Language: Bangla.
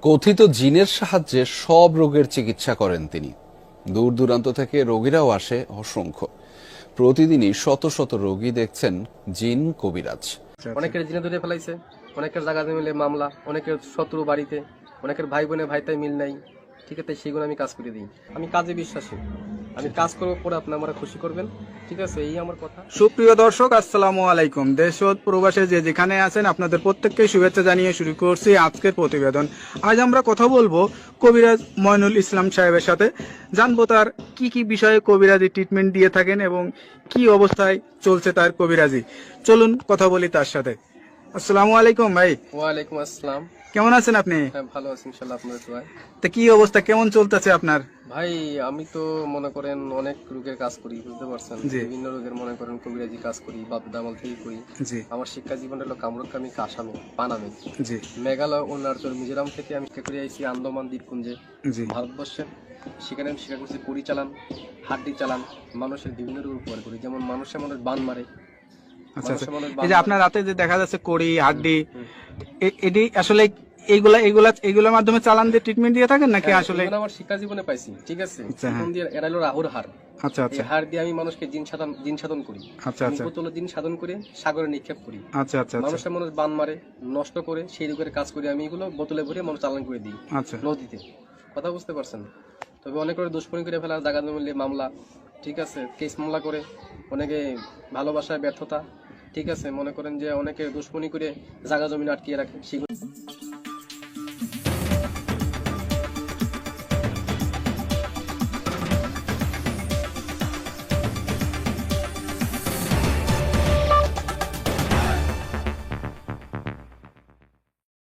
কথিত জিনের সাহায্যে সব রোগের চিকিৎসা করেন তিনি। দূর দূরান্ত থেকে রোগীরাও আসে অসংখ্য। প্রতিদিনই শত শত রোগী দেখছেন জিন কবিরাজ। অনেকের জিনে ধরে ফেলাইছে, অনেকের জায়গা মিলে মামলা, অনেকের শত্রু বাড়িতে, অনেকের ভাই বোনে ভাইতাই মিল নাই। ঠিক আছে, সেইগুলো আমি কাজ করে দিই। আমি কাজে বিশ্বাসী, আমি কাজ করবো, পরে আপনি আমার খুশি করবেন। ঠিক আছে, এই আমার কথা। সুপ্রিয় দর্শক, আসসালামু আলাইকুম। দেশ ও প্রবাসে যে যেখানে আছেন আপনাদের প্রত্যেককে শুভেচ্ছা জানিয়ে শুরু করছি আজকের প্রতিবেদন। আজ আমরা কথা বলবো কবিরাজ ময়নুল ইসলাম সাহেবের সাথে। জানবো তার কি কি বিষয়ে কবিরাজি ট্রিটমেন্ট দিয়ে থাকেন এবং কি অবস্থায় চলছে তার কবিরাজি। চলুন কথা বলি তার সাথে। আসসালামু আলাইকুম ভাই। ওয়ালাইকুম আসসালাম। কেমন আছেন আপনি? হ্যাঁ, ভালো আছি ইনশাল্লাহ, আপনাদের দোয়ায়। তা কি অবস্থা, কেমন চলতেছে আপনার? ভাই, আমি তো মনে করেন অনেক রোগের কাজ করি, বুঝতে পারছেন। জি। বিভিন্ন রোগের মনে করেন কবিরাজি কাজ করি, বাপ দামাল থেকে করি। জি আমার শিক্ষা জীবন হলো কামরুকামি, আসামে, পানামে, জি মেঘালয়, অরুণাচল, মিজোরাম থেকে আমি শিক্ষা করে আইছি আন্দামান দ্বীপপুঞ্জে, জি ভারতবর্ষে। সেখানে আমি শিক্ষা করছি কড়ি চালান, হাড্ডি চালান, মানুষের বিভিন্ন রোগ উপকার করি। যেমন মানুষের বান মারে, আচ্ছা আচ্ছা। মানুষের এই যে আপনার রাতে যে দেখা যাচ্ছে কড়ি হাড্ডি, হুম। এটি আসলে এইগুলোর মাধ্যমে চালান দিয়ে ট্রিটমেন্ট দিয়ে থাকেন নাকি আসলে? এগুলো আমার শিক্ষা জীবনে পাইছি। ঠিক আছে, আচ্ছা, হ্যাঁ। জীবন দিয়ে এরা হলো রাহুর হার। আচ্ছা এই আচ্ছা হার দিয়ে আমি মানুষকে জিন সাধন করি। আচ্ছা আচ্ছা বোতল জিন সাধন করে সাগরে নিক্ষেপ করি। আচ্ছা আচ্ছা আচ্ছা মানুষের মানুষ বান মারে, নষ্ট করে, সেই রোগের কাজ করে আমি এগুলো বোতলে ভরে মানুষ চালান করে দিই আচ্ছা নদীতে। কথা বুঝতে পারছেন? তবে অনেক করে দুশ্মনী করে ফেলা, জায়গা মিলে মামলা, ঠিক আছে, কেস মামলা করে, অনেকে ভালোবাসায় ব্যর্থতা, ঠিক আছে, মনে করেন যে অনেকে দুশ্মনী করে জায়গা জমিন আটকিয়ে রাখে, সেগুলো